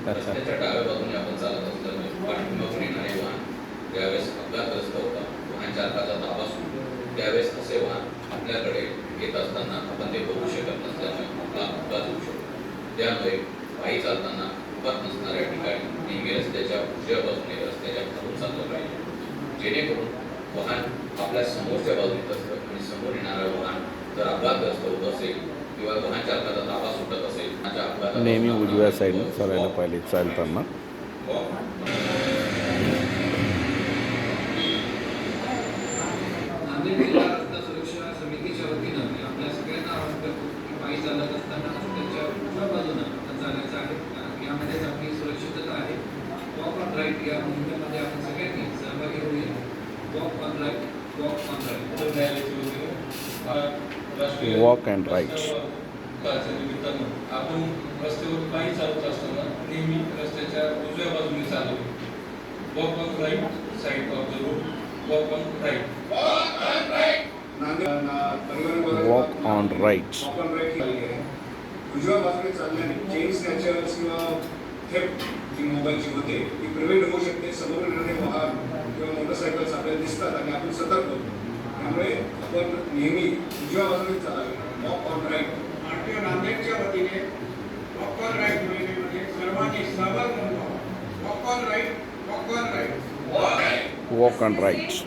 रस्त्याच्या डाव्या बाजूने आपण चालत असल्यामुळे पाठीमागून येणारे वाहन ज्यावेळेस अपघातग्रस्त होतात, वाहन चालकाचा ताबा सुटतो, त्यावेळेस असे वाहन आपल्याकडे येत असताना आपण ते बघू शकत नसल्यामुळे आपला अपघात होऊ शकतो. त्यामुळे पायी चालताना उपात नसणाऱ्या ठिकाणी नेहमी रस्त्याच्या उजव्या बाजूने रस्त्याच्या खालून चाललं पाहिजे, जेणेकरून वाहन आपल्या समोरच्या बाजूने येत असतं आणि समोर येणारं वाहन जर अपघातग्रस्त होत असेल किंवा वाहन चालकाचा ताबा सुटत असेल, नेहमी उजव्या साईडनं चालायला पाहिजे चालताना. नांदेड जिल्हा रस्ता सुरक्षा समितीच्या वतीनं आपल्या सगळ्यांना आवाहन करतो की पायी चालत असताना रस्त्याच्या उजव्या बाजूनं आपण चालायचं आहे, कारण यामध्येच आपली सुरक्षितता आहे. वॉक ऑन राईट या मोहिमेमध्ये आपण सगळ्यांनी सहभागी होऊया. Walk on right, walk on right. Walk and right. निमित्तानं आपण रस्त्यावर पायी चालत असताना नेहमी रस्त्याच्या उजव्या बाजूने चालावे. Walk on right side of the road. Walk on right. Walk on right. उजव्या बाजूने चालल्याने चेन स्नॅचर्स किंवा थेफ्ट जी मोबाईलची होते ती प्रिव्हेंट होऊ शकते. समोर येणारे वाहन किंवा मोटरसायकल्स आपल्याला दिसतात आणि आपण सतर्क होतो. त्यामुळे आपण नेहमी उजव्या बाजूने चालावे. Walk on right. आरटीओ नांदेडच्या वतीने वॉक ऑन राईट मोहिमेमध्ये सर्वांनी सहभाग नोंदवावा. Walk on right, walk on right. Walk on right.